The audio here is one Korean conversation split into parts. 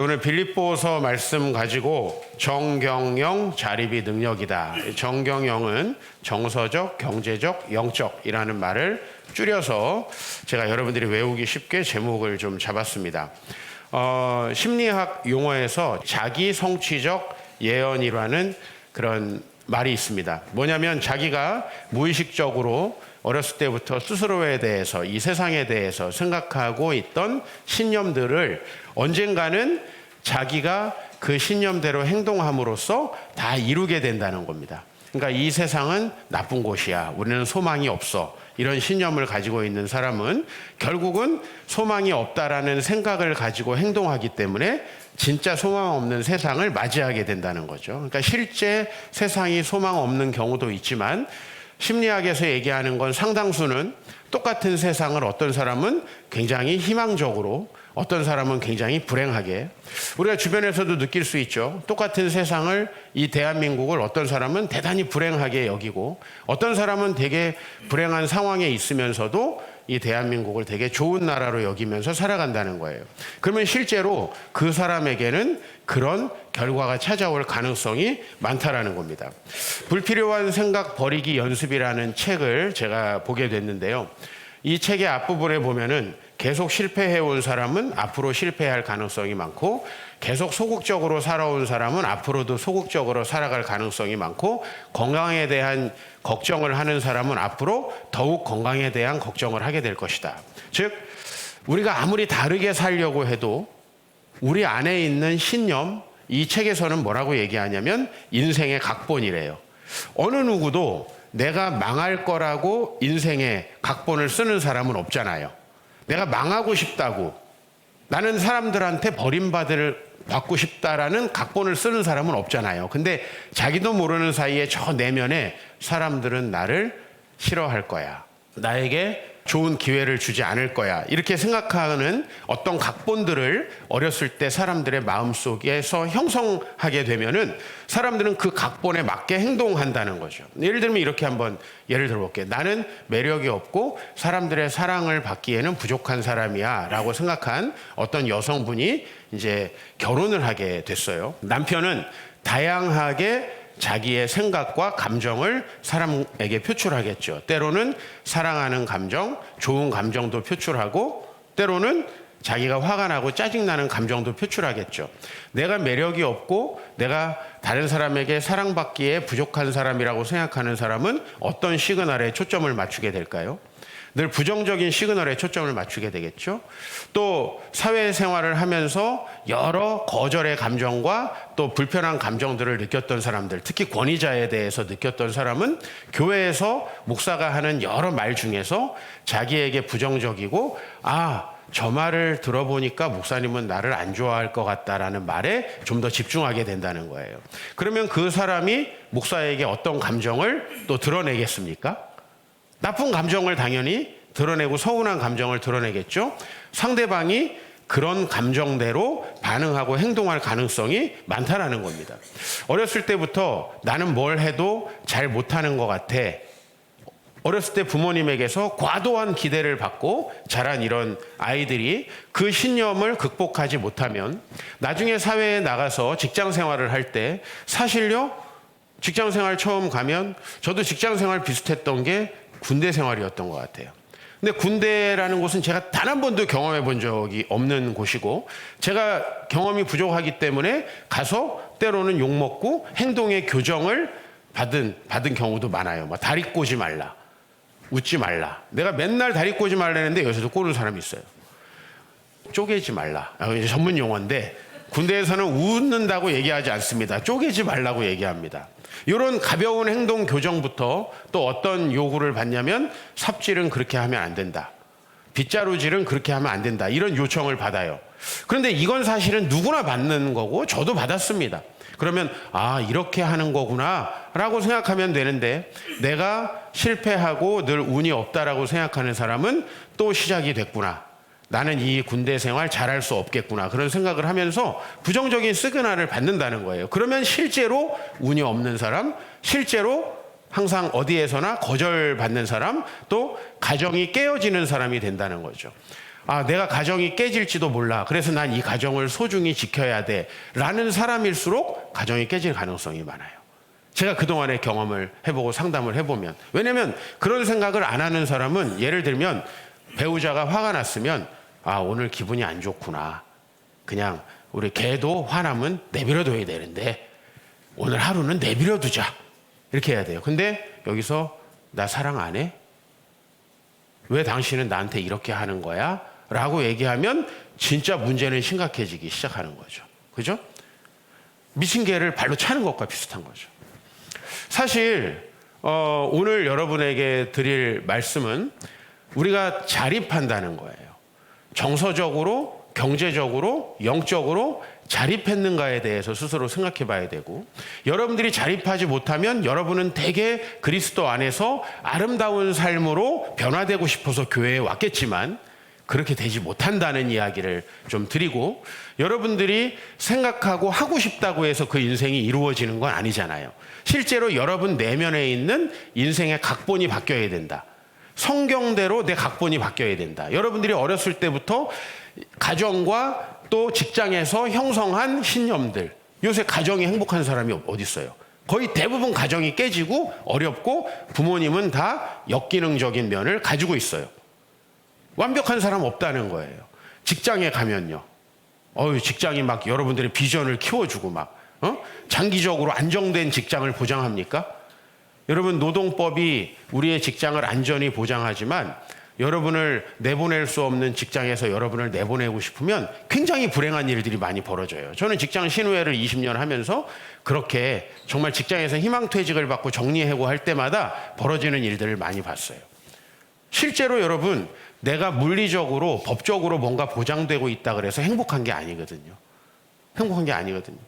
오늘 빌립보서 말씀 가지고 정경영 자립이 능력이다. 정경영은 정서적, 경제적, 영적이라는 말을 줄여서 제가 여러분들이 외우기 쉽게 제목을 좀 잡았습니다. 심리학 용어에서 자기 성취적 예언이라는 그런 말이 있습니다. 뭐냐면 자기가 무의식적으로 어렸을 때부터 스스로에 대해서, 이 세상에 대해서 생각하고 있던 신념들을 언젠가는 자기가 그 신념대로 행동함으로써 다 이루게 된다는 겁니다. 그러니까 이 세상은 나쁜 곳이야, 우리는 소망이 없어, 이런 신념을 가지고 있는 사람은 결국은 소망이 없다라는 생각을 가지고 행동하기 때문에 진짜 소망 없는 세상을 맞이하게 된다는 거죠. 그러니까 실제 세상이 소망 없는 경우도 있지만 심리학에서 얘기하는 건 상당수는 똑같은 세상을 어떤 사람은 굉장히 희망적으로, 어떤 사람은 굉장히 불행하게, 우리가 주변에서도 느낄 수 있죠. 똑같은 세상을, 이 대한민국을 어떤 사람은 대단히 불행하게 여기고 어떤 사람은 되게 불행한 상황에 있으면서도 이 대한민국을 되게 좋은 나라로 여기면서 살아간다는 거예요. 그러면 실제로 그 사람에게는 그런 결과가 찾아올 가능성이 많다라는 겁니다. 불필요한 생각 버리기 연습이라는 책을 제가 보게 됐는데요. 이 책의 앞부분에 보면은 계속 실패해온 사람은 앞으로 실패할 가능성이 많고, 계속 소극적으로 살아온 사람은 앞으로도 소극적으로 살아갈 가능성이 많고, 건강에 대한 걱정을 하는 사람은 앞으로 더욱 건강에 대한 걱정을 하게 될 것이다. 즉, 우리가 아무리 다르게 살려고 해도 우리 안에 있는 신념, 이 책에서는 뭐라고 얘기하냐면 인생의 각본이래요. 어느 누구도 내가 망할 거라고 인생의 각본을 쓰는 사람은 없잖아요. 내가 망하고 싶다고, 나는 사람들한테 버림받고 싶다라는 각본을 쓰는 사람은 없잖아요. 근데 자기도 모르는 사이에 저 내면에 사람들은 나를 싫어할 거야, 나에게 좋은 기회를 주지 않을 거야, 이렇게 생각하는 어떤 각본들을 어렸을 때 사람들의 마음속에서 형성하게 되면은 사람들은 그 각본에 맞게 행동한다는 거죠. 예를 들면 이렇게 한번 예를 들어볼게요. 나는 매력이 없고 사람들의 사랑을 받기에는 부족한 사람이야 라고 생각한 어떤 여성분이 이제 결혼을 하게 됐어요. 남편은 다양하게 자기의 생각과 감정을 사람에게 표출하겠죠. 때로는 사랑하는 감정, 좋은 감정도 표출하고, 때로는 자기가 화가 나고 짜증나는 감정도 표출하겠죠. 내가 매력이 없고 내가 다른 사람에게 사랑받기에 부족한 사람이라고 생각하는 사람은 어떤 시그널에 초점을 맞추게 될까요? 늘 부정적인 시그널에 초점을 맞추게 되겠죠. 또 사회생활을 하면서 여러 거절의 감정과 또 불편한 감정들을 느꼈던 사람들, 특히 권위자에 대해서 느꼈던 사람은 교회에서 목사가 하는 여러 말 중에서 자기에게 부정적이고, 저 말을 들어보니까 목사님은 나를 안 좋아할 것 같다라는 말에 좀 더 집중하게 된다는 거예요. 그러면 그 사람이 목사에게 어떤 감정을 또 드러내겠습니까? 나쁜 감정을 당연히 드러내고 서운한 감정을 드러내겠죠. 상대방이 그런 감정대로 반응하고 행동할 가능성이 많다라는 겁니다. 어렸을 때부터 나는 뭘 해도 잘 못하는 것 같아, 어렸을 때 부모님에게서 과도한 기대를 받고 자란 이런 아이들이 그 신념을 극복하지 못하면 나중에 사회에 나가서 직장 생활을 할 때, 사실요, 직장 생활 처음 가면 저도 직장 생활 비슷했던 게 군대 생활이었던 것 같아요. 근데 군대라는 곳은 제가 단 한 번도 경험해 본 적이 없는 곳이고, 제가 경험이 부족하기 때문에 가서 때로는 욕먹고 행동의 교정을 받은 경우도 많아요. 다리 꼬지 말라, 웃지 말라. 내가 맨날 다리 꼬지 말라는데 여기서도 꼬는 사람이 있어요. 쪼개지 말라, 이제 전문 용어인데 군대에서는 웃는다고 얘기하지 않습니다. 쪼개지 말라고 얘기합니다. 이런 가벼운 행동 교정부터 또 어떤 요구를 받냐면 삽질은 그렇게 하면 안 된다, 빗자루질은 그렇게 하면 안 된다, 이런 요청을 받아요. 그런데 이건 사실은 누구나 받는 거고 저도 받았습니다. 그러면 이렇게 하는 거구나 라고 생각하면 되는데, 내가 실패하고 늘 운이 없다라고 생각하는 사람은 또 시작이 됐구나, 나는 이 군대 생활 잘할 수 없겠구나, 그런 생각을 하면서 부정적인 시그널을 받는다는 거예요. 그러면 실제로 운이 없는 사람, 실제로 항상 어디에서나 거절받는 사람, 또 가정이 깨어지는 사람이 된다는 거죠. 아, 내가 가정이 깨질지도 몰라. 그래서 난 이 가정을 소중히 지켜야 돼. 라는 사람일수록 가정이 깨질 가능성이 많아요. 제가 그동안의 경험을 해보고 상담을 해보면. 왜냐면 그런 생각을 안 하는 사람은 예를 들면 배우자가 화가 났으면 아, 오늘 기분이 안 좋구나. 그냥 우리 걔도 화나면 내버려둬야 되는데 오늘 하루는 내버려두자. 이렇게 해야 돼요. 근데 여기서 나 사랑 안 해? 왜 당신은 나한테 이렇게 하는 거야? 라고 얘기하면 진짜 문제는 심각해지기 시작하는 거죠. 그죠? 미친 개를 발로 차는 것과 비슷한 거죠. 사실 오늘 여러분에게 드릴 말씀은 우리가 자립한다는 거예요. 정서적으로, 경제적으로, 영적으로 자립했는가에 대해서 스스로 생각해 봐야 되고, 여러분들이 자립하지 못하면 여러분은 대개 그리스도 안에서 아름다운 삶으로 변화되고 싶어서 교회에 왔겠지만 그렇게 되지 못한다는 이야기를 좀 드리고, 여러분들이 생각하고 하고 싶다고 해서 그 인생이 이루어지는 건 아니잖아요. 실제로 여러분 내면에 있는 인생의 각본이 바뀌어야 된다. 성경대로 내 각본이 바뀌어야 된다. 여러분들이 어렸을 때부터 가정과 또 직장에서 형성한 신념들. 요새 가정이 행복한 사람이 어디 있어요? 거의 대부분 가정이 깨지고 어렵고 부모님은 다 역기능적인 면을 가지고 있어요. 완벽한 사람 없다는 거예요. 직장에 가면요. 직장이 막 여러분들의 비전을 키워주고 막 장기적으로 안정된 직장을 보장합니까? 여러분, 노동법이 우리의 직장을 안전히 보장하지만 여러분을 내보낼 수 없는 직장에서 여러분을 내보내고 싶으면 굉장히 불행한 일들이 많이 벌어져요. 저는 직장 신우회를 20년 하면서 그렇게 정말 직장에서 희망퇴직을 받고 정리해고 할 때마다 벌어지는 일들을 많이 봤어요. 실제로 여러분, 내가 물리적으로 법적으로 뭔가 보장되고 있다 그래서 행복한 게 아니거든요. 행복한 게 아니거든요.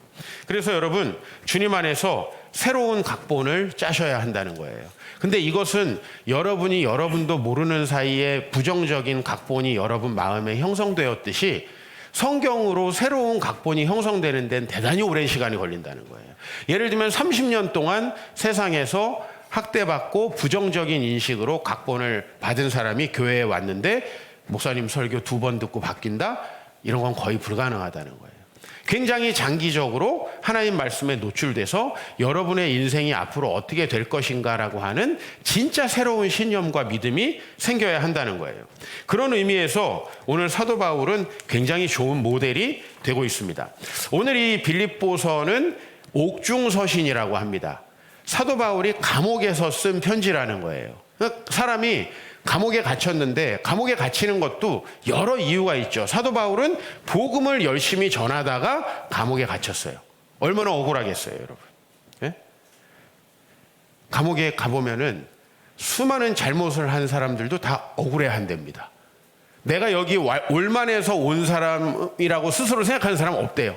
그래서 여러분, 주님 안에서 새로운 각본을 짜셔야 한다는 거예요. 근데 이것은 여러분이 여러분도 모르는 사이에 부정적인 각본이 여러분 마음에 형성되었듯이 성경으로 새로운 각본이 형성되는 데는 대단히 오랜 시간이 걸린다는 거예요. 예를 들면 30년 동안 세상에서 학대받고 부정적인 인식으로 각본을 받은 사람이 교회에 왔는데 목사님 설교 2번 듣고 바뀐다? 이런 건 거의 불가능하다는 거예요. 굉장히 장기적으로 하나님 말씀에 노출돼서 여러분의 인생이 앞으로 어떻게 될 것인가라고 하는 진짜 새로운 신념과 믿음이 생겨야 한다는 거예요. 그런 의미에서 오늘 사도 바울은 굉장히 좋은 모델이 되고 있습니다. 오늘 이 빌립보서는 옥중서신이라고 합니다. 사도 바울이 감옥에서 쓴 편지라는 거예요. 사람이 감옥에 gat혔는데 감옥에 갇히는 것도 여러 이유가 있죠. 사도 바울은 복음을 열심히 전하다가 감옥에 갇혔어요. 얼마나 억울하겠어요, 여러분. 예? 감옥에 가보면은 수많은 잘못을 한 사람들도 다 억울해한답니다. 내가 여기 올만해서 온 사람이라고 스스로 생각하는 사람 없대요.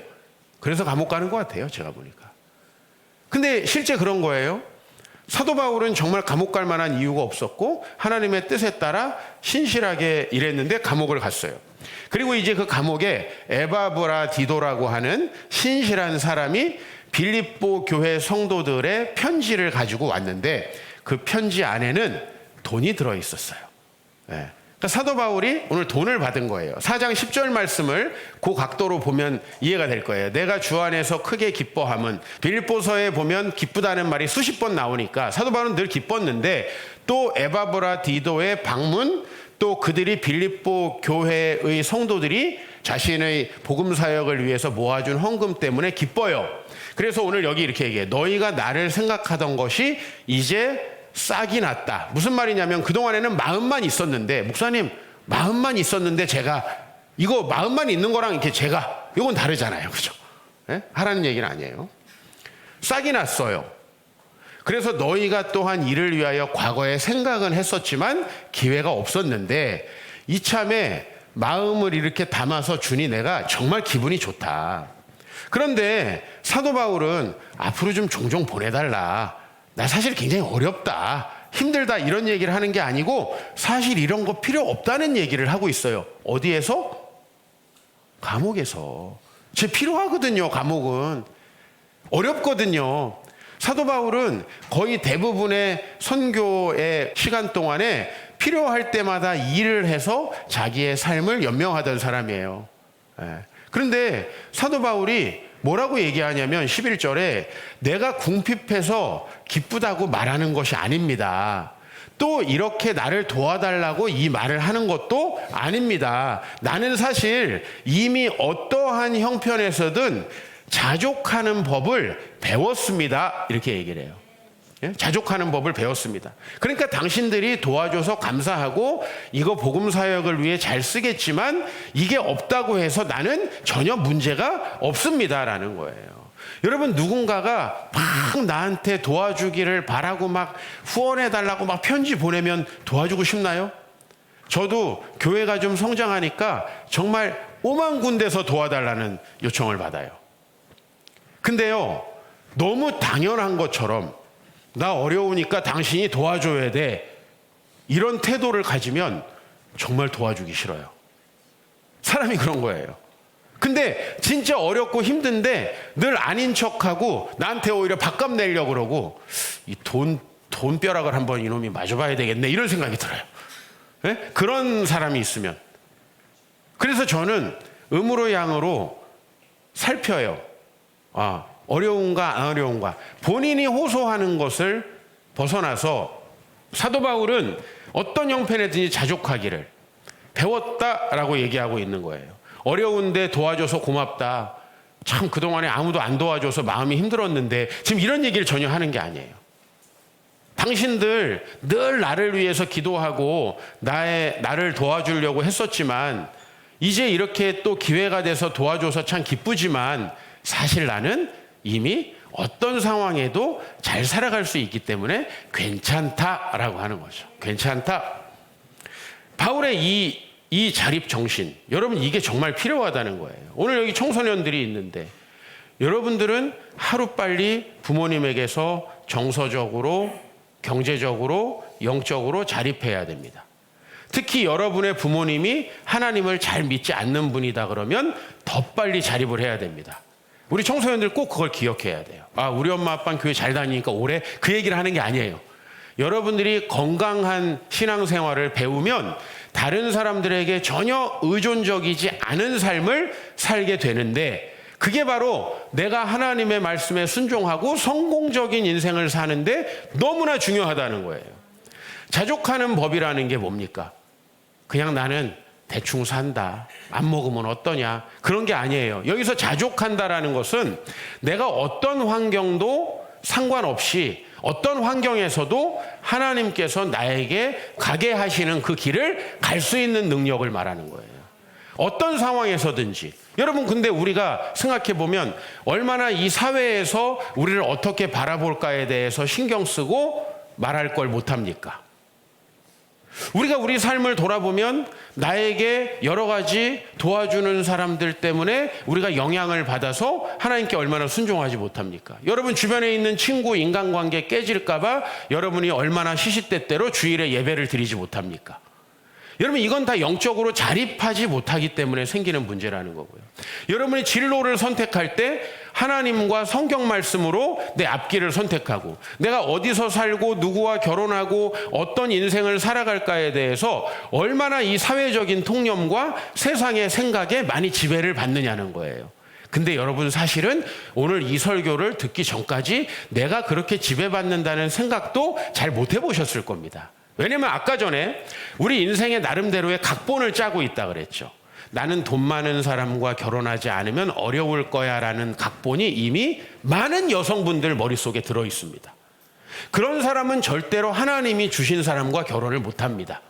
그래서 감옥 가는 것 같아요, 제가 보니까. 근데 실제 그런 거예요. 사도 바울은 정말 감옥 갈 만한 이유가 없었고 하나님의 뜻에 따라 신실하게 일했는데 감옥을 갔어요. 그리고 이제 그 감옥에 에바브라디도라고 하는 신실한 사람이 빌립보 교회 성도들의 편지를 가지고 왔는데 그 편지 안에는 돈이 들어있었어요. 네. 그러니까 사도 바울이 오늘 돈을 받은 거예요. 4장 10절 말씀을 그 각도로 보면 이해가 될 거예요. 내가 주 안에서 크게 기뻐함은, 빌립보서에 보면 기쁘다는 말이 수십 번 나오니까 사도 바울은 늘 기뻤는데 또 에바브라디도의 방문, 또 그들이 빌립보 교회의 성도들이 자신의 복음 사역을 위해서 모아준 헌금 때문에 기뻐요. 그래서 오늘 여기 이렇게 얘기해. 너희가 나를 생각하던 것이 이제 싹이 났다. 무슨 말이냐면 그동안에는 마음만 있었는데, 목사님 마음만 있었는데 제가 이거 마음만 있는 거랑 이렇게 제가 이건 다르잖아요. 그죠? 네? 하라는 얘기는 아니에요. 싹이 났어요. 그래서 너희가 또한 이를 위하여 과거에 생각은 했었지만 기회가 없었는데 이참에 마음을 이렇게 담아서 주니 내가 정말 기분이 좋다. 그런데 사도 바울은 앞으로 좀 종종 보내달라. 나 사실 굉장히 어렵다, 힘들다 이런 얘기를 하는 게 아니고 사실 이런 거 필요 없다는 얘기를 하고 있어요. 어디에서? 감옥에서. 제 필요하거든요. 감옥은 어렵거든요. 사도 바울은 거의 대부분의 선교의 시간 동안에 필요할 때마다 일을 해서 자기의 삶을 연명하던 사람이에요. 그런데 사도 바울이 뭐라고 얘기하냐면 11절에 내가 궁핍해서 기쁘다고 말하는 것이 아닙니다. 또 이렇게 나를 도와달라고 이 말을 하는 것도 아닙니다. 나는 사실 이미 어떠한 형편에서든 자족하는 법을 배웠습니다. 이렇게 얘기를 해요. 자족하는 법을 배웠습니다. 그러니까 당신들이 도와줘서 감사하고 이거 복음 사역을 위해 잘 쓰겠지만 이게 없다고 해서 나는 전혀 문제가 없습니다라는 거예요. 여러분, 누군가가 막 나한테 도와주기를 바라고 막 후원해달라고 막 편지 보내면 도와주고 싶나요? 저도 교회가 좀 성장하니까 정말 오만 군데서 도와달라는 요청을 받아요. 근데요, 너무 당연한 것처럼 나 어려우니까 당신이 도와줘야 돼, 이런 태도를 가지면 정말 도와주기 싫어요. 사람이 그런 거예요. 근데 진짜 어렵고 힘든데 늘 아닌 척하고 나한테 오히려 밥값 내려고 그러고 이 돈벼락을 한번 이놈이 맞아봐야 되겠네, 이런 생각이 들어요. 네? 그런 사람이 있으면. 그래서 저는 음으로 양으로 살펴요. 어려운가 안 어려운가, 본인이 호소하는 것을 벗어나서 사도 바울은 어떤 형편에든지 자족하기를 배웠다라고 얘기하고 있는 거예요. 어려운데 도와줘서 고맙다. 참 그동안에 아무도 안 도와줘서 마음이 힘들었는데, 지금 이런 얘기를 전혀 하는 게 아니에요. 당신들 늘 나를 위해서 기도하고 나를 도와주려고 했었지만 이제 이렇게 또 기회가 돼서 도와줘서 참 기쁘지만 사실 나는 이미 어떤 상황에도 잘 살아갈 수 있기 때문에 괜찮다라고 하는 거죠. 괜찮다. 바울의 이 자립 정신, 여러분 이게 정말 필요하다는 거예요. 오늘 여기 청소년들이 있는데 여러분들은 하루빨리 부모님에게서 정서적으로, 경제적으로, 영적으로 자립해야 됩니다. 특히 여러분의 부모님이 하나님을 잘 믿지 않는 분이다 그러면 더 빨리 자립을 해야 됩니다. 우리 청소년들 꼭 그걸 기억해야 돼요. 우리 엄마 아빠는 교회 잘 다니니까 오래, 그 얘기를 하는 게 아니에요. 여러분들이 건강한 신앙생활을 배우면 다른 사람들에게 전혀 의존적이지 않은 삶을 살게 되는데, 그게 바로 내가 하나님의 말씀에 순종하고 성공적인 인생을 사는데 너무나 중요하다는 거예요. 자족하는 법이라는 게 뭡니까? 그냥 나는 대충 산다, 안 먹으면 어떠냐, 그런 게 아니에요. 여기서 자족한다라는 것은 내가 어떤 환경도 상관없이 어떤 환경에서도 하나님께서 나에게 가게 하시는 그 길을 갈 수 있는 능력을 말하는 거예요. 어떤 상황에서든지. 여러분, 근데 우리가 생각해 보면 얼마나 이 사회에서 우리를 어떻게 바라볼까에 대해서 신경 쓰고 말할 걸 못합니까? 우리가 우리 삶을 돌아보면 나에게 여러 가지 도와주는 사람들 때문에 우리가 영향을 받아서 하나님께 얼마나 순종하지 못합니까? 여러분 주변에 있는 친구 인간관계 깨질까 봐 여러분이 얼마나 시시때때로 주일에 예배를 드리지 못합니까? 여러분 이건 다 영적으로 자립하지 못하기 때문에 생기는 문제라는 거고요. 여러분이 진로를 선택할 때 하나님과 성경 말씀으로 내 앞길을 선택하고 내가 어디서 살고 누구와 결혼하고 어떤 인생을 살아갈까에 대해서 얼마나 이 사회적인 통념과 세상의 생각에 많이 지배를 받느냐는 거예요. 근데 여러분 사실은 오늘 이 설교를 듣기 전까지 내가 그렇게 지배받는다는 생각도 잘 못 해보셨을 겁니다. 왜냐면 아까 전에 우리 인생의 나름대로의 각본을 짜고 있다 그랬죠. 나는 돈 많은 사람과 결혼하지 않으면 어려울 거야 라는 각본이 이미 많은 여성분들 머릿속에 들어 있습니다. 그런 사람은 절대로 하나님이 주신 사람과 결혼을 못합니다.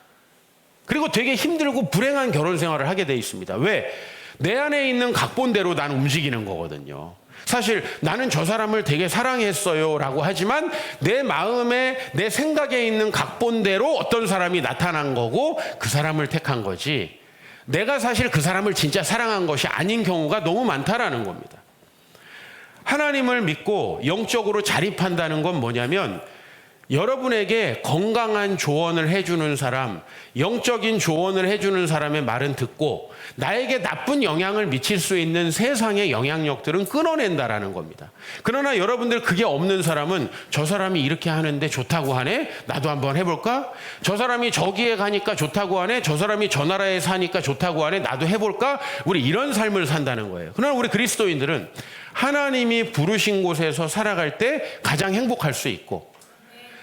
그리고 되게 힘들고 불행한 결혼 생활을 하게 돼 있습니다. 왜? 내 안에 있는 각본대로 난 움직이는 거거든요. 사실 나는 저 사람을 되게 사랑했어요 라고 하지만 내 마음에 내 생각에 있는 각본대로 어떤 사람이 나타난 거고 그 사람을 택한 거지, 내가 사실 그 사람을 진짜 사랑한 것이 아닌 경우가 너무 많다라는 겁니다. 하나님을 믿고 영적으로 자립한다는 건 뭐냐면 여러분에게 건강한 조언을 해주는 사람, 영적인 조언을 해주는 사람의 말은 듣고 나에게 나쁜 영향을 미칠 수 있는 세상의 영향력들은 끊어낸다라는 겁니다. 그러나 여러분들 그게 없는 사람은 저 사람이 이렇게 하는데 좋다고 하네? 나도 한번 해볼까? 저 사람이 저기에 가니까 좋다고 하네? 저 사람이 저 나라에 사니까 좋다고 하네? 나도 해볼까? 우리 이런 삶을 산다는 거예요. 그러나 우리 그리스도인들은 하나님이 부르신 곳에서 살아갈 때 가장 행복할 수 있고,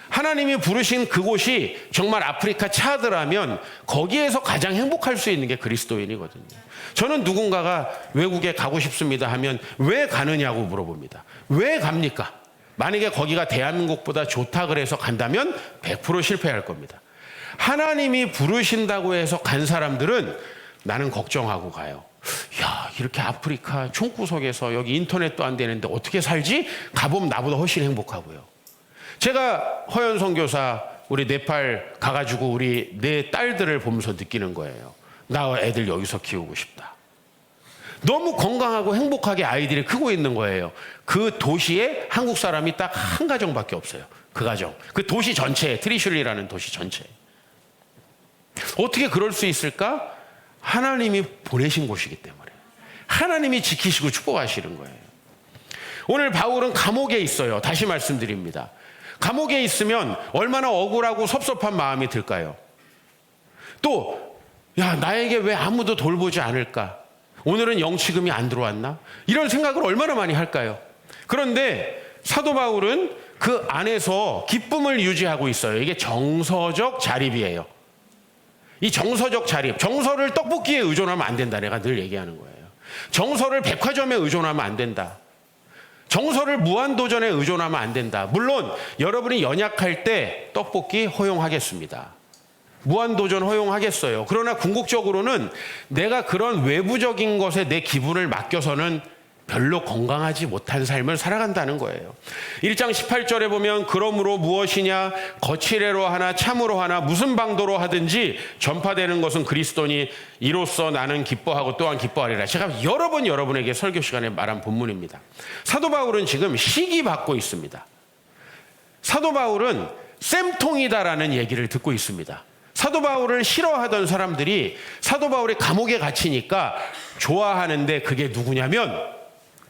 하나님이 부르신 그곳이 정말 아프리카 차드라면 거기에서 가장 행복할 수 있는 게 그리스도인이거든요. 저는 누군가가 외국에 가고 싶습니다 하면 왜 가느냐고 물어봅니다. 왜 갑니까? 만약에 거기가 대한민국보다 좋다 그래서 간다면 100% 실패할 겁니다. 하나님이 부르신다고 해서 간 사람들은 나는 걱정하고 가요. 야, 이렇게 아프리카 총구석에서 여기 인터넷도 안 되는데 어떻게 살지? 가보면 나보다 훨씬 행복하고요. 제가 허연 선교사 우리 네팔 가가지고 우리 내 딸들을 보면서 느끼는 거예요. 나 애들 여기서 키우고 싶다. 너무 건강하고 행복하게 아이들이 크고 있는 거예요. 그 도시에 한국 사람이 딱 한 가정밖에 없어요. 그 가정. 그 도시 전체에, 트리슐리라는 도시 전체에. 어떻게 그럴 수 있을까? 하나님이 보내신 곳이기 때문에. 하나님이 지키시고 축복하시는 거예요. 오늘 바울은 감옥에 있어요. 다시 말씀드립니다. 감옥에 있으면 얼마나 억울하고 섭섭한 마음이 들까요? 또, 야, 나에게 왜 아무도 돌보지 않을까? 오늘은 영치금이 안 들어왔나? 이런 생각을 얼마나 많이 할까요? 그런데 사도 바울은 그 안에서 기쁨을 유지하고 있어요. 이게 정서적 자립이에요. 이 정서적 자립, 정서를 떡볶이에 의존하면 안 된다. 내가 늘 얘기하는 거예요. 정서를 백화점에 의존하면 안 된다. 정서를 무한도전에 의존하면 안 된다. 물론 여러분이 연약할 때 떡볶이 허용하겠습니다. 무한도전 허용하겠어요. 그러나 궁극적으로는 내가 그런 외부적인 것에 내 기분을 맡겨서는 별로 건강하지 못한 삶을 살아간다는 거예요. 1장 18절에 보면 그러므로 무엇이냐 거칠애로 하나 참으로 하나 무슨 방도로 하든지 전파되는 것은 그리스도니 이로써 나는 기뻐하고 또한 기뻐하리라. 제가 여러 번 여러분에게 설교 시간에 말한 본문입니다. 사도 바울은 지금 시기받고 있습니다. 사도 바울은 쌤통이다라는 얘기를 듣고 있습니다. 사도 바울을 싫어하던 사람들이 사도 바울이 감옥에 갇히니까 좋아하는데 그게 누구냐면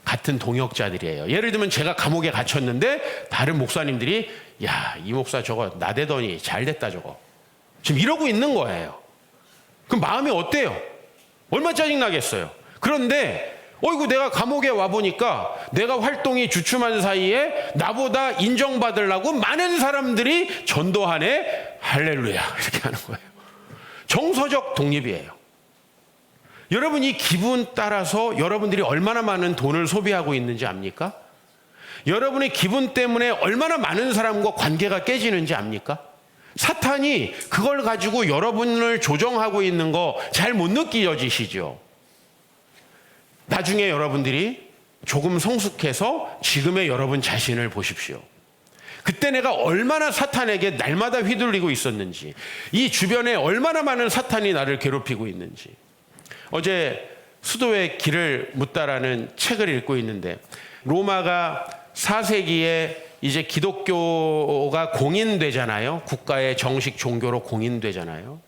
같은 동역자들이에요. 예를 들면 제가 감옥에 갇혔는데 다른 목사님들이 야, 이 목사 저거 나대더니 잘됐다 저거. 지금 이러고 있는 거예요. 그럼 마음이 어때요? 얼마나 짜증나겠어요. 그런데 어이구 내가 감옥에 와보니까 내가 활동이 주춤한 사이에 나보다 인정받으려고 많은 사람들이 전도하네. 할렐루야 이렇게 하는 거예요. 정서적 독립이에요. 여러분 이 기분 따라서 여러분들이 얼마나 많은 돈을 소비하고 있는지 압니까? 여러분의 기분 때문에 얼마나 많은 사람과 관계가 깨지는지 압니까? 사탄이 그걸 가지고 여러분을 조정하고 있는 거 잘 못 느껴지시죠? 나중에 여러분들이 조금 성숙해서 지금의 여러분 자신을 보십시오. 그때 내가 얼마나 사탄에게 날마다 휘둘리고 있었는지, 이 주변에 얼마나 많은 사탄이 나를 괴롭히고 있는지. 어제 수도의 길을 묻다라는 책을 읽고 있는데 로마가 4세기에 이제 기독교가 공인되잖아요. 국가의 정식 종교로 공인되잖아요.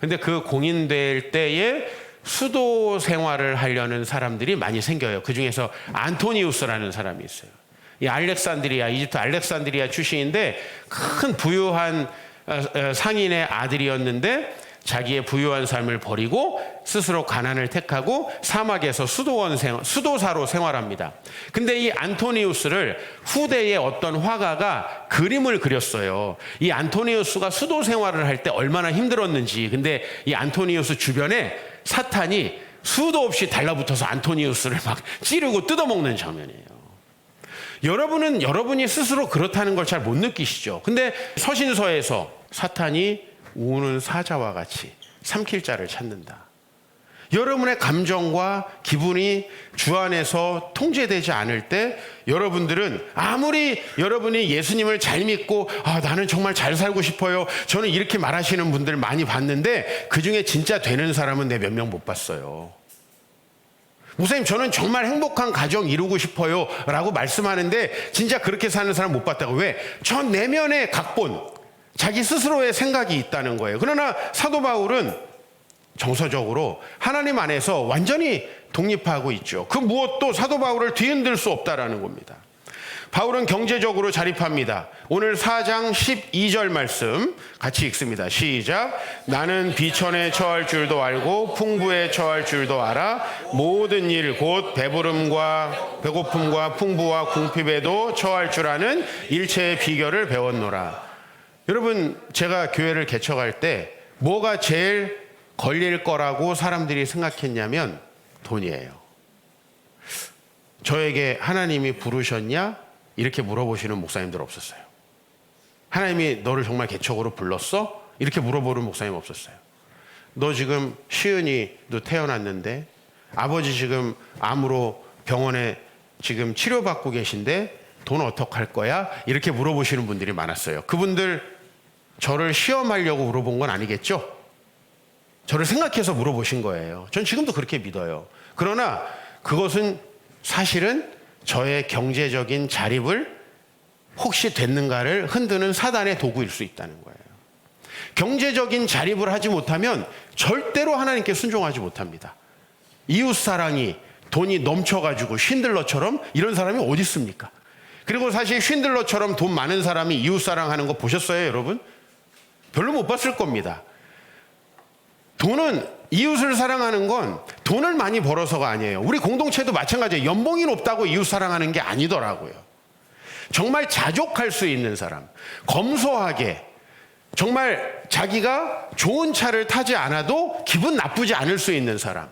근데 그 공인될 때에 수도 생활을 하려는 사람들이 많이 생겨요. 그중에서 안토니우스라는 사람이 있어요. 이 알렉산드리아, 이집트 알렉산드리아 출신인데 큰 부유한 상인의 아들이었는데 자기의 부유한 삶을 버리고 스스로 가난을 택하고 사막에서 수도사로 생활합니다. 근데 이 안토니우스를 후대의 어떤 화가가 그림을 그렸어요. 이 안토니우스가 수도 생활을 할 때 얼마나 힘들었는지. 근데 이 안토니우스 주변에 사탄이 수도 없이 달라붙어서 안토니우스를 막 찌르고 뜯어먹는 장면이에요. 여러분은 여러분이 스스로 그렇다는 걸 잘 못 느끼시죠. 근데 서신서에서 사탄이 우는 사자와 같이 삼킬 자를 찾는다. 여러분의 감정과 기분이 주 안에서 통제되지 않을 때 여러분들은 아무리 여러분이 예수님을 잘 믿고 나는 정말 잘 살고 싶어요. 저는 이렇게 말하시는 분들 많이 봤는데 그중에 진짜 되는 사람은 내 몇 명 못 봤어요. 목사님, 저는 정말 행복한 가정 이루고 싶어요 라고 말씀하는데 진짜 그렇게 사는 사람 못 봤다고. 왜? 저 내면의 각본, 자기 스스로의 생각이 있다는 거예요. 그러나 사도 바울은 정서적으로 하나님 안에서 완전히 독립하고 있죠. 그 무엇도 사도 바울을 뒤흔들 수 없다라는 겁니다. 바울은 경제적으로 자립합니다. 오늘 4장 12절 말씀 같이 읽습니다. 시작. 나는 비천에 처할 줄도 알고 풍부에 처할 줄도 알아. 모든 일 곧 배부름과 배고픔과 풍부와 궁핍에도 처할 줄 아는 일체의 비결을 배웠노라. 여러분, 제가 교회를 개척할 때 뭐가 제일 걸릴 거라고 사람들이 생각했냐면 돈이에요. 저에게 하나님이 부르셨냐? 이렇게 물어보시는 목사님들 없었어요. 하나님이 너를 정말 개척으로 불렀어? 이렇게 물어보는 목사님 없었어요. 너 지금 시은이도 태어났는데 아버지 지금 암으로 병원에 지금 치료받고 계신데 돈 어떡할 거야? 이렇게 물어보시는 분들이 많았어요. 그분들 저를 시험하려고 물어본 건 아니겠죠? 저를 생각해서 물어보신 거예요. 전 지금도 그렇게 믿어요. 그러나 그것은 사실은 저의 경제적인 자립을 혹시 됐는가를 흔드는 사단의 도구일 수 있다는 거예요. 경제적인 자립을 하지 못하면 절대로 하나님께 순종하지 못합니다. 이웃사랑이 돈이 넘쳐가지고 쉰들러처럼 이런 사람이 어디 있습니까? 그리고 사실 쉰들러처럼 돈 많은 사람이 이웃사랑하는 거 보셨어요, 여러분? 별로 못 봤을 겁니다. 돈은, 이웃을 사랑하는 건 돈을 많이 벌어서가 아니에요. 우리 공동체도 마찬가지예요. 연봉이 높다고 이웃 사랑하는 게 아니더라고요. 정말 자족할 수 있는 사람, 검소하게 정말 자기가 좋은 차를 타지 않아도 기분 나쁘지 않을 수 있는 사람,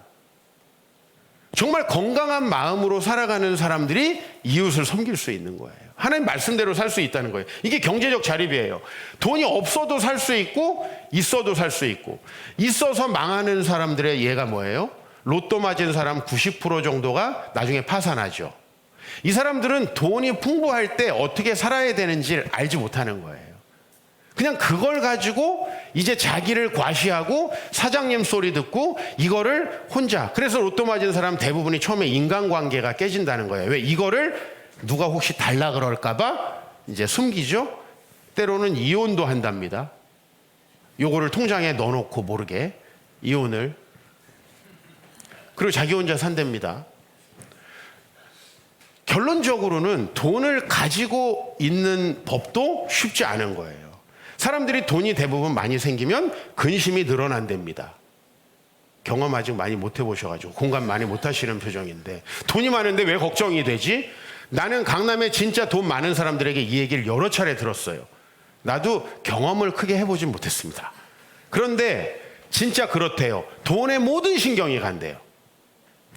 정말 건강한 마음으로 살아가는 사람들이 이웃을 섬길 수 있는 거예요. 하나님 말씀대로 살 수 있다는 거예요. 이게 경제적 자립이에요. 돈이 없어도 살 수 있고 있어도 살 수 있고. 있어서 망하는 사람들의 예가 뭐예요? 로또 맞은 사람 90% 정도가 나중에 파산하죠. 이 사람들은 돈이 풍부할 때 어떻게 살아야 되는지를 알지 못하는 거예요. 그냥 그걸 가지고 이제 자기를 과시하고 사장님 소리 듣고 이거를 혼자. 그래서 로또 맞은 사람 대부분이 처음에 인간관계가 깨진다는 거예요. 왜? 이거를 누가 혹시 달라 그럴까봐 이제 숨기죠. 때로는 이혼도 한답니다. 요거를 통장에 넣어놓고 모르게 이혼을. 그리고 자기 혼자 산답니다. 결론적으로는 돈을 가지고 있는 법도 쉽지 않은 거예요. 사람들이 돈이 대부분 많이 생기면 근심이 늘어난답니다. 경험 아직 많이 못 해보셔가지고 공감 많이 못 하시는 표정인데, 돈이 많은데 왜 걱정이 되지? 나는 강남에 진짜 돈 많은 사람들에게 이 얘기를 여러 차례 들었어요. 나도 경험을 크게 해보진 못했습니다. 그런데 진짜 그렇대요. 돈에 모든 신경이 간대요.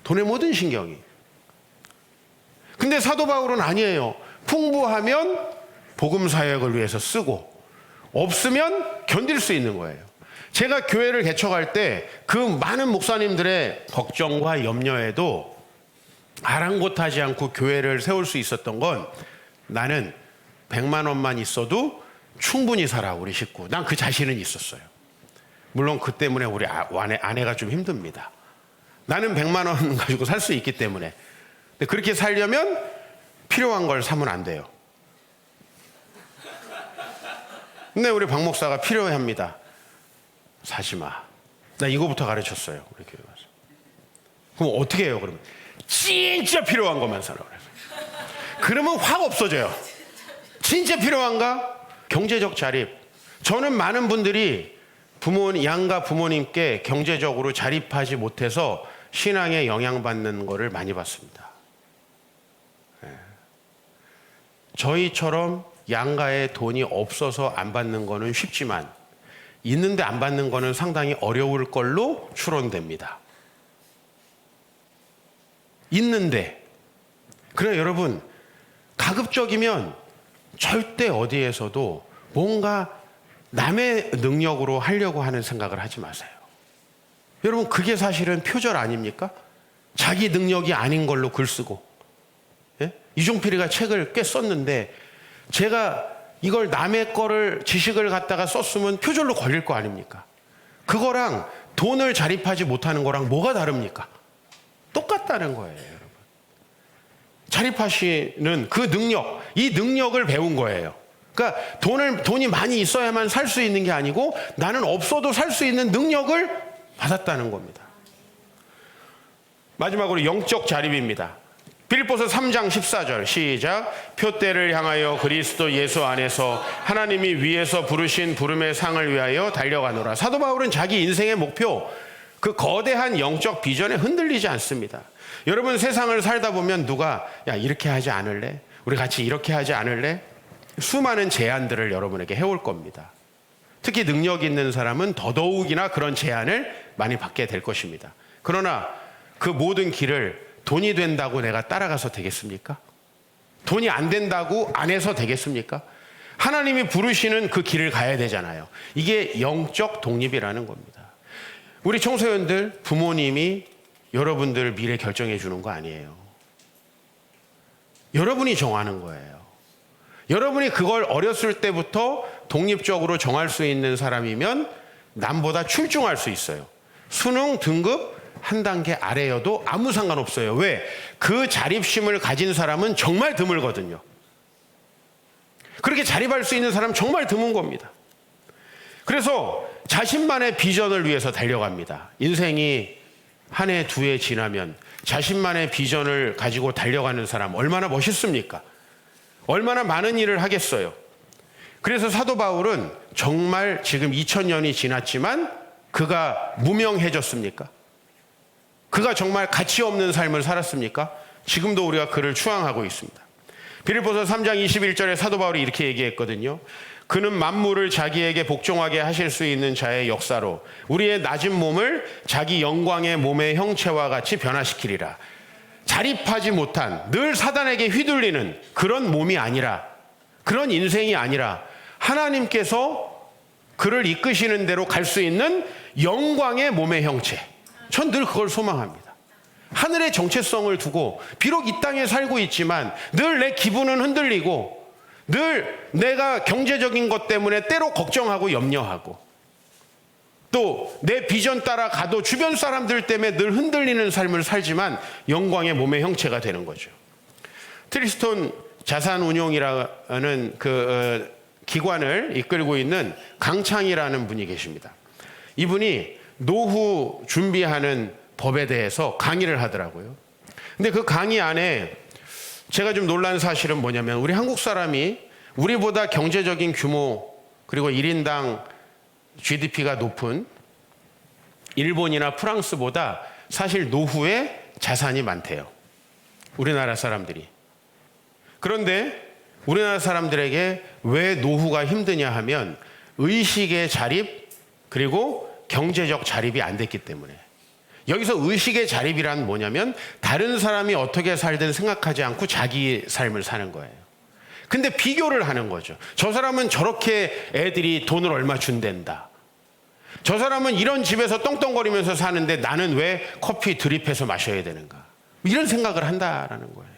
돈에 모든 신경이. 근데 사도 바울은 아니에요. 풍부하면 복음 사역을 위해서 쓰고 없으면 견딜 수 있는 거예요. 제가 교회를 개척할 때 그 많은 목사님들의 걱정과 염려에도 아랑곳하지 않고 교회를 세울 수 있었던 건, 나는 100만 원만 있어도 충분히 살아 우리 식구. 난 그 자신은 있었어요. 물론 그 때문에 우리 아내가 좀 힘듭니다. 나는 100만 원 가지고 살 수 있기 때문에. 근데 그렇게 살려면 필요한 걸 사면 안 돼요. 근데 우리 박 목사가 필요합니다. 사지 마. 나 이거부터 가르쳤어요. 우리 교회 가서. 그럼 어떻게 해요, 그러면? 진짜 필요한 것만 사라 그래요. 그러면 확 없어져요. 진짜 필요한가? 경제적 자립. 저는 많은 분들이 양가 부모님께 경제적으로 자립하지 못해서 신앙에 영향받는 거를 많이 봤습니다. 저희처럼 양가에 돈이 없어서 안 받는 거는 쉽지만 있는데 안 받는 거는 상당히 어려울 걸로 추론됩니다. 있는데. 그래, 여러분, 가급적이면 절대 어디에서도 뭔가 남의 능력으로 하려고 하는 생각을 하지 마세요. 여러분, 그게 사실은 표절 아닙니까? 자기 능력이 아닌 걸로 글 쓰고. 예? 이종필이가 책을 꽤 썼는데 제가 이걸 남의 거를 지식을 갖다가 썼으면 표절로 걸릴 거 아닙니까? 그거랑 돈을 자립하지 못하는 거랑 뭐가 다릅니까? 똑같다는 거예요, 여러분. 자립하시는 그 능력, 이 능력을 배운 거예요. 그러니까 돈이 많이 있어야만 살 수 있는 게 아니고 나는 없어도 살 수 있는 능력을 받았다는 겁니다. 마지막으로 영적 자립입니다. 빌립보서 3장 14절 시작. 표대를 향하여 그리스도 예수 안에서 하나님이 위에서 부르신 부름의 상을 위하여 달려가노라. 사도 바울은 자기 인생의 목표, 그 거대한 영적 비전에 흔들리지 않습니다. 여러분, 세상을 살다 보면 누가 야 이렇게 하지 않을래? 우리 같이 이렇게 하지 않을래? 수많은 제안들을 여러분에게 해올 겁니다. 특히 능력 있는 사람은 더더욱이나 그런 제안을 많이 받게 될 것입니다. 그러나 그 모든 길을 돈이 된다고 내가 따라가서 되겠습니까? 돈이 안 된다고 안 해서 되겠습니까? 하나님이 부르시는 그 길을 가야 되잖아요. 이게 영적 독립이라는 겁니다. 우리 청소년들, 부모님이 여러분들 미래 결정해 주는 거 아니에요. 여러분이 정하는 거예요. 여러분이 그걸 어렸을 때부터 독립적으로 정할 수 있는 사람이면 남보다 출중할 수 있어요. 수능 등급 한 단계 아래여도 아무 상관없어요. 왜? 그 자립심을 가진 사람은 정말 드물거든요. 그렇게 자립할 수 있는 사람은 정말 드문 겁니다. 그래서 자신만의 비전을 위해서 달려갑니다. 인생이 한 해, 두 해 지나면 자신만의 비전을 가지고 달려가는 사람 얼마나 멋있습니까? 얼마나 많은 일을 하겠어요. 그래서 사도 바울은 정말 지금 2000년이 지났지만 그가 무명해졌습니까? 그가 정말 가치 없는 삶을 살았습니까? 지금도 우리가 그를 추앙하고 있습니다. 빌립보서 3장 21절에 사도 바울이 이렇게 얘기했거든요. 그는 만물을 자기에게 복종하게 하실 수 있는 자의 역사로 우리의 낮은 몸을 자기 영광의 몸의 형체와 같이 변화시키리라. 자립하지 못한, 늘 사단에게 휘둘리는 그런 몸이 아니라, 그런 인생이 아니라 하나님께서 그를 이끄시는 대로 갈 수 있는 영광의 몸의 형체. 전 늘 그걸 소망합니다. 하늘의 정체성을 두고 비록 이 땅에 살고 있지만 늘 내 기분은 흔들리고 늘 내가 경제적인 것 때문에 때로 걱정하고 염려하고 또 내 비전 따라 가도 주변 사람들 때문에 늘 흔들리는 삶을 살지만 영광의 몸의 형체가 되는 거죠. 트리스톤 자산운용이라는 그 기관을 이끌고 있는 강창이라는 분이 계십니다. 이분이 노후 준비하는 법에 대해서 강의를 하더라고요. 근데 그 강의 안에 제가 좀 놀란 사실은 뭐냐면 우리 한국 사람이 우리보다 경제적인 규모 그리고 1인당 GDP가 높은 일본이나 프랑스보다 사실 노후에 자산이 많대요. 우리나라 사람들이. 그런데 우리나라 사람들에게 왜 노후가 힘드냐 하면 의식의 자립 그리고 경제적 자립이 안 됐기 때문에. 여기서 의식의 자립이란 뭐냐면 다른 사람이 어떻게 살든 생각하지 않고 자기 삶을 사는 거예요. 근데 비교를 하는 거죠. 저 사람은 저렇게 애들이 돈을 얼마 준댄다. 저 사람은 이런 집에서 떵떵거리면서 사는데 나는 왜 커피 드립해서 마셔야 되는가. 이런 생각을 한다라는 거예요.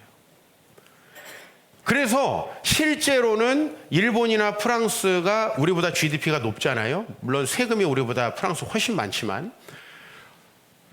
그래서 실제로는 일본이나 프랑스가 우리보다 GDP가 높잖아요. 물론 세금이 우리보다 프랑스 훨씬 많지만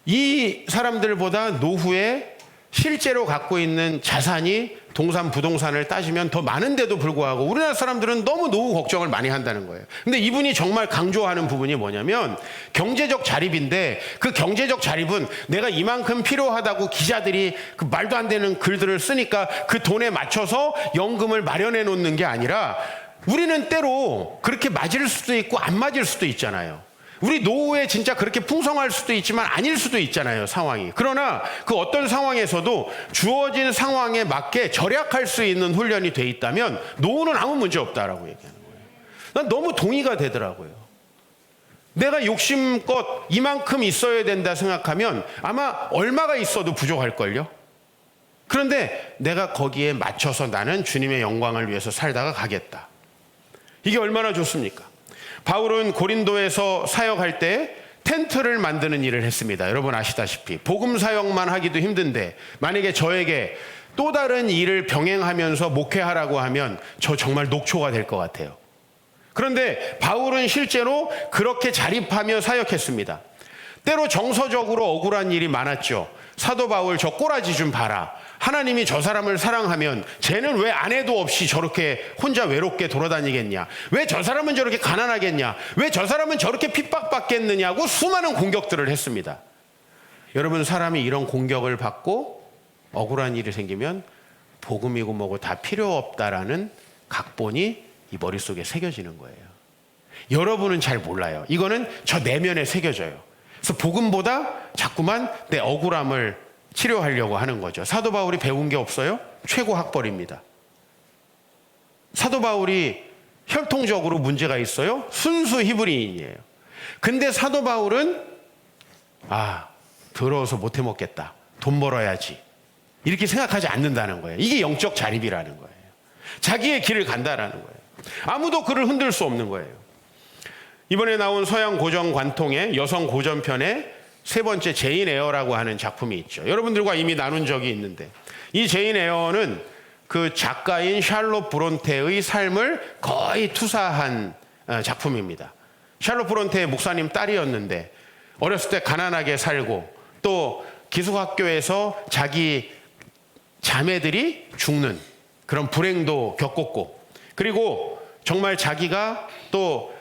이 사람들보다 노후에 실제로 갖고 있는 자산이 동산 부동산을 따지면 더 많은데도 불구하고 우리나라 사람들은 너무 노후 걱정을 많이 한다는 거예요. 근데 이분이 정말 강조하는 부분이 뭐냐면 경제적 자립인데 그 경제적 자립은 내가 이만큼 필요하다고 기자들이 그 말도 안 되는 글들을 쓰니까 그 돈에 맞춰서 연금을 마련해 놓는 게 아니라 우리는 때로 그렇게 맞을 수도 있고 안 맞을 수도 있잖아요. 우리 노후에 진짜 그렇게 풍성할 수도 있지만 아닐 수도 있잖아요, 상황이. 그러나 그 어떤 상황에서도 주어진 상황에 맞게 절약할 수 있는 훈련이 돼 있다면 노후는 아무 문제 없다라고 얘기하는 거예요. 난 너무 동의가 되더라고요. 내가 욕심껏 이만큼 있어야 된다 생각하면 아마 얼마가 있어도 부족할걸요. 그런데 내가 거기에 맞춰서 나는 주님의 영광을 위해서 살다가 가겠다. 이게 얼마나 좋습니까? 바울은 고린도에서 사역할 때 텐트를 만드는 일을 했습니다. 여러분 아시다시피 복음 사역만 하기도 힘든데 만약에 저에게 또 다른 일을 병행하면서 목회하라고 하면 저 정말 녹초가 될 것 같아요. 그런데 바울은 실제로 그렇게 자립하며 사역했습니다. 때로 정서적으로 억울한 일이 많았죠. 사도 바울 저 꼬라지 좀 봐라. 하나님이 저 사람을 사랑하면 쟤는 왜 아내도 없이 저렇게 혼자 외롭게 돌아다니겠냐? 왜 저 사람은 저렇게 가난하겠냐? 왜 저 사람은 저렇게 핍박받겠느냐고 수많은 공격들을 했습니다. 여러분, 사람이 이런 공격을 받고 억울한 일이 생기면 복음이고 뭐고 다 필요 없다라는 각본이 이 머릿속에 새겨지는 거예요. 여러분은 잘 몰라요. 이거는 저 내면에 새겨져요. 그래서 복음보다 자꾸만 내 억울함을 치료하려고 하는 거죠. 사도 바울이 배운 게 없어요? 최고 학벌입니다. 사도 바울이 혈통적으로 문제가 있어요? 순수 히브리인이에요. 근데 사도 바울은 더러워서 못 해먹겠다. 돈 벌어야지. 이렇게 생각하지 않는다는 거예요. 이게 영적 자립이라는 거예요. 자기의 길을 간다라는 거예요. 아무도 그를 흔들 수 없는 거예요. 이번에 나온 서양 고전 관통의 여성 고전편에 세 번째 제인 에어라고 하는 작품이 있죠. 여러분들과 이미 나눈 적이 있는데, 이 제인 에어는 그 작가인 샬롯 브론테의 삶을 거의 투사한 작품입니다. 샬롯 브론테의 목사님 딸이었는데 어렸을 때 가난하게 살고 또 기숙학교에서 자기 자매들이 죽는 그런 불행도 겪었고, 그리고 정말 자기가 또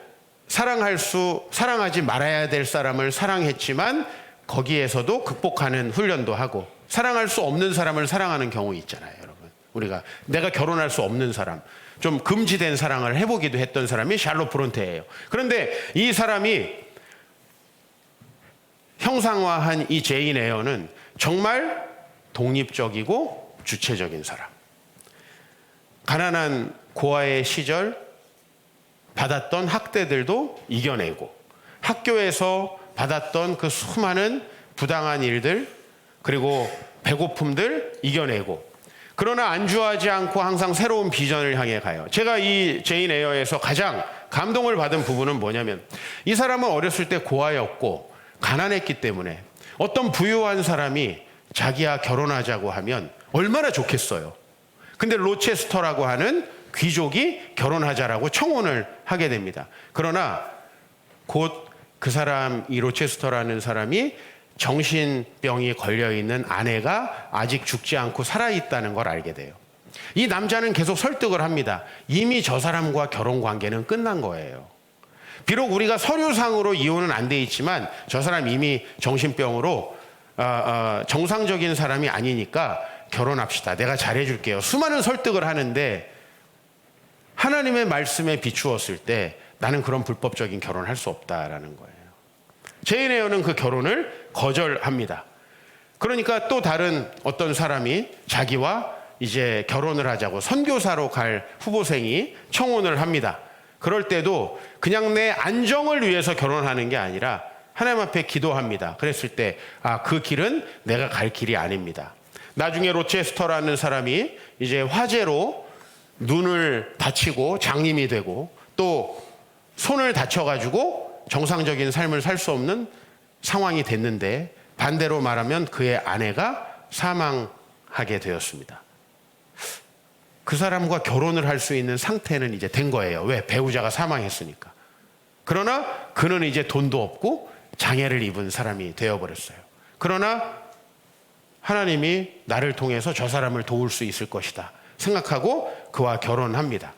사랑하지 말아야 될 사람을 사랑했지만 거기에서도 극복하는 훈련도 하고, 사랑할 수 없는 사람을 사랑하는 경우 있잖아요, 여러분. 우리가 내가 결혼할 수 없는 사람, 좀 금지된 사랑을 해보기도 했던 사람이 샬롯 브론테예요. 그런데 이 사람이 형상화한 이 제인 에어는 정말 독립적이고 주체적인 사람. 가난한 고아의 시절 받았던 학대들도 이겨내고, 학교에서 받았던 그 수많은 부당한 일들, 그리고 배고픔들 이겨내고, 그러나 안주하지 않고 항상 새로운 비전을 향해 가요. 제가 이 제인 에어에서 가장 감동을 받은 부분은 뭐냐면, 이 사람은 어렸을 때 고아였고 가난했기 때문에 어떤 부유한 사람이 자기와 결혼하자고 하면 얼마나 좋겠어요. 근데 로체스터라고 하는 귀족이 결혼하자라고 청혼을 하게 됩니다. 그러나 곧 그 사람, 이 로체스터라는 사람이 정신병이 걸려있는 아내가 아직 죽지 않고 살아있다는 걸 알게 돼요. 이 남자는 계속 설득을 합니다. 이미 저 사람과 결혼 관계는 끝난 거예요. 비록 우리가 서류상으로 이혼은 안 돼 있지만 저 사람 이미 정신병으로 정상적인 사람이 아니니까 결혼합시다. 내가 잘해줄게요. 수많은 설득을 하는데 하나님의 말씀에 비추었을 때 나는 그런 불법적인 결혼을 할 수 없다라는 거예요. 제인 에어는 그 결혼을 거절합니다. 그러니까 또 다른 어떤 사람이 자기와 이제 결혼을 하자고 선교사로 갈 후보생이 청혼을 합니다. 그럴 때도 그냥 내 안정을 위해서 결혼하는 게 아니라 하나님 앞에 기도합니다. 그랬을 때 그 길은 내가 갈 길이 아닙니다. 나중에 로체스터라는 사람이 이제 화재로 눈을 다치고 장님이 되고 또 손을 다쳐가지고 정상적인 삶을 살 수 없는 상황이 됐는데, 반대로 말하면 그의 아내가 사망하게 되었습니다. 그 사람과 결혼을 할 수 있는 상태는 이제 된 거예요. 왜? 배우자가 사망했으니까. 그러나 그는 이제 돈도 없고 장애를 입은 사람이 되어버렸어요. 그러나 하나님이 나를 통해서 저 사람을 도울 수 있을 것이다 생각하고 그와 결혼합니다.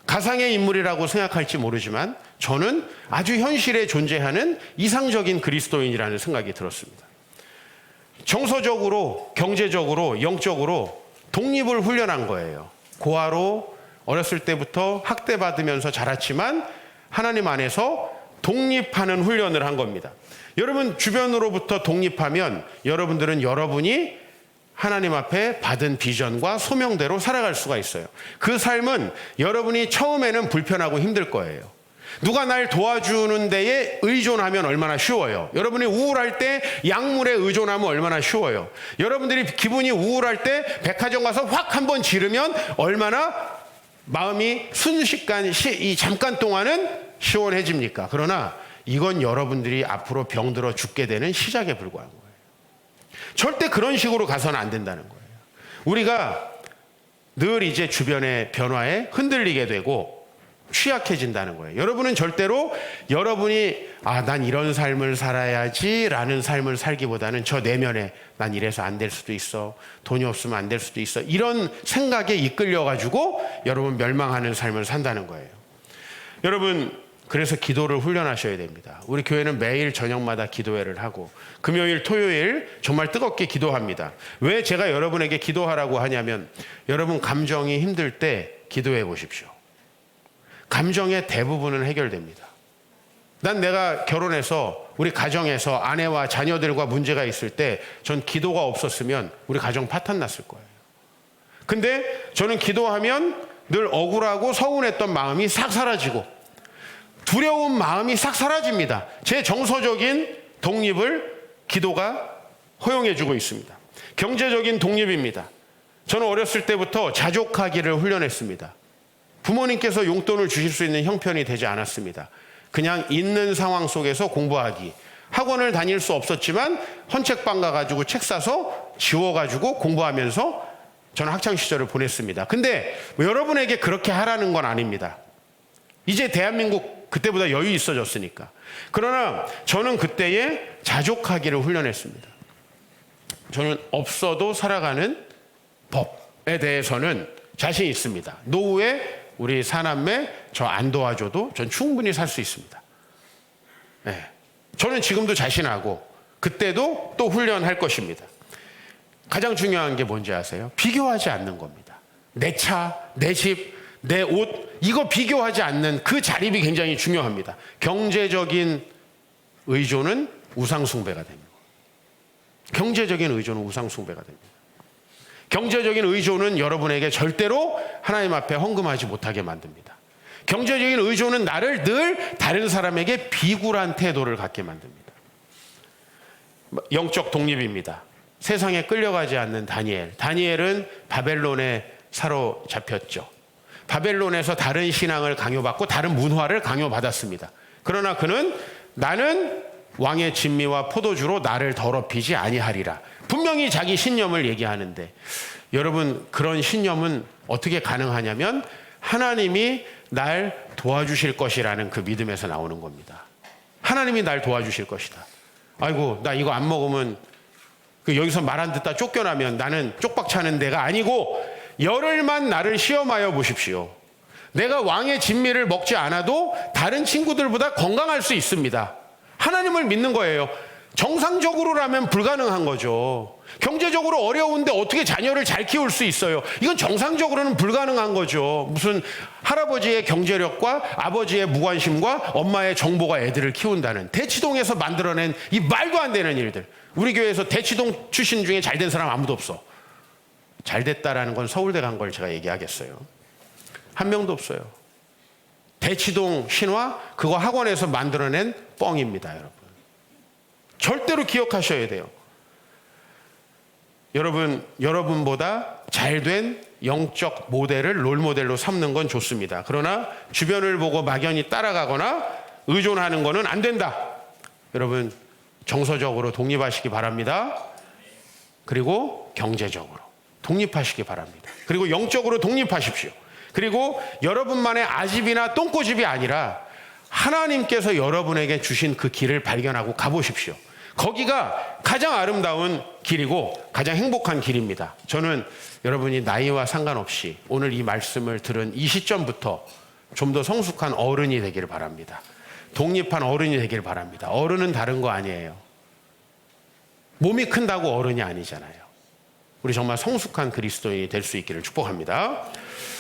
가상의 인물이라고 생각할지 모르지만 저는 아주 현실에 존재하는 이상적인 그리스도인이라는 생각이 들었습니다. 정서적으로, 경제적으로, 영적으로 독립을 훈련한 거예요. 고아로 어렸을 때부터 학대받으면서 자랐지만 하나님 안에서 독립하는 훈련을 한 겁니다. 여러분 주변으로부터 독립하면 여러분들은 여러분이 하나님 앞에 받은 비전과 소명대로 살아갈 수가 있어요. 그 삶은 여러분이 처음에는 불편하고 힘들 거예요. 누가 날 도와주는 데에 의존하면 얼마나 쉬워요. 여러분이 우울할 때 약물에 의존하면 얼마나 쉬워요. 여러분들이 기분이 우울할 때 백화점 가서 확 한번 지르면 얼마나 마음이 순식간 이 잠깐 동안은 시원해집니까? 그러나 이건 여러분들이 앞으로 병들어 죽게 되는 시작에 불과한 거예요. 절대 그런 식으로 가서는 안 된다는 거예요. 우리가 늘 이제 주변의 변화에 흔들리게 되고 취약해진다는 거예요. 여러분은 절대로 여러분이 난 이런 삶을 살아야지라는 삶을 살기보다는 저 내면에 난 이래서 안 될 수도 있어. 돈이 없으면 안 될 수도 있어. 이런 생각에 이끌려가지고 여러분 멸망하는 삶을 산다는 거예요. 여러분 그래서 기도를 훈련하셔야 됩니다. 우리 교회는 매일 저녁마다 기도회를 하고 금요일, 토요일 정말 뜨겁게 기도합니다. 왜 제가 여러분에게 기도하라고 하냐면 여러분 감정이 힘들 때 기도해 보십시오. 감정의 대부분은 해결됩니다. 난 내가 결혼해서 우리 가정에서 아내와 자녀들과 문제가 있을 때 전 기도가 없었으면 우리 가정 파탄 났을 거예요. 근데 저는 기도하면 늘 억울하고 서운했던 마음이 싹 사라지고 두려운 마음이 싹 사라집니다. 제 정서적인 독립을 기도가 허용해주고 있습니다. 경제적인 독립입니다. 저는 어렸을 때부터 자족하기를 훈련했습니다. 부모님께서 용돈을 주실 수 있는 형편이 되지 않았습니다. 그냥 있는 상황 속에서 공부하기. 학원을 다닐 수 없었지만 헌책방 가가지고 책 사서 지워가지고 공부하면서 저는 학창시절을 보냈습니다. 근데 여러분에게 그렇게 하라는 건 아닙니다. 이제 대한민국 그때보다 여유 있어졌으니까. 그러나 저는 그때에 자족하기를 훈련했습니다. 저는 없어도 살아가는 법에 대해서는 자신 있습니다. 노후에 우리 사남매 저 안 도와줘도 전 충분히 살 수 있습니다. 네. 저는 지금도 자신하고 그때도 또 훈련할 것입니다. 가장 중요한 게 뭔지 아세요? 비교하지 않는 겁니다. 내 차, 내 집, 내 옷 이거 비교하지 않는 그 자립이 굉장히 중요합니다. 경제적인 의존은 우상숭배가 됩니다. 경제적인 의존은 우상숭배가 됩니다. 경제적인 의존은 여러분에게 절대로 하나님 앞에 헌금하지 못하게 만듭니다. 경제적인 의존은 나를 늘 다른 사람에게 비굴한 태도를 갖게 만듭니다. 영적 독립입니다. 세상에 끌려가지 않는 다니엘. 다니엘은 바벨론에 사로잡혔죠. 바벨론에서 다른 신앙을 강요받고 다른 문화를 강요받았습니다. 그러나 그는 나는 왕의 진미와 포도주로 나를 더럽히지 아니하리라. 분명히 자기 신념을 얘기하는데 여러분 그런 신념은 어떻게 가능하냐면 하나님이 날 도와주실 것이라는 그 믿음에서 나오는 겁니다. 하나님이 날 도와주실 것이다. 아이고 나 이거 안 먹으면 여기서 말 안 듣다 쫓겨나면 나는 쪽박 차는 데가 아니고 열흘만 나를 시험하여 보십시오. 내가 왕의 진미를 먹지 않아도 다른 친구들보다 건강할 수 있습니다. 하나님을 믿는 거예요. 정상적으로라면 불가능한 거죠. 경제적으로 어려운데 어떻게 자녀를 잘 키울 수 있어요? 이건 정상적으로는 불가능한 거죠. 무슨 할아버지의 경제력과 아버지의 무관심과 엄마의 정보가 애들을 키운다는 대치동에서 만들어낸 이 말도 안 되는 일들. 우리 교회에서 대치동 출신 중에 잘된 사람 아무도 없어. 잘 됐다라는 건 서울대 간 걸 제가 얘기하겠어요. 한 명도 없어요. 대치동 신화 그거 학원에서 만들어낸 뻥입니다, 여러분. 절대로 기억하셔야 돼요. 여러분보다 잘된 영적 모델을 롤모델로 삼는 건 좋습니다. 그러나 주변을 보고 막연히 따라가거나 의존하는 거는 안 된다. 여러분 정서적으로 독립하시기 바랍니다. 그리고 경제적으로 독립하시기 바랍니다. 그리고 영적으로 독립하십시오. 그리고 여러분만의 아집이나 똥꼬집이 아니라 하나님께서 여러분에게 주신 그 길을 발견하고 가보십시오. 거기가 가장 아름다운 길이고 가장 행복한 길입니다. 저는 여러분이 나이와 상관없이 오늘 이 말씀을 들은 이 시점부터 좀 더 성숙한 어른이 되기를 바랍니다. 독립한 어른이 되기를 바랍니다. 어른은 다른 거 아니에요. 몸이 큰다고 어른이 아니잖아요. 우리 정말 성숙한 그리스도인이 될 수 있기를 축복합니다.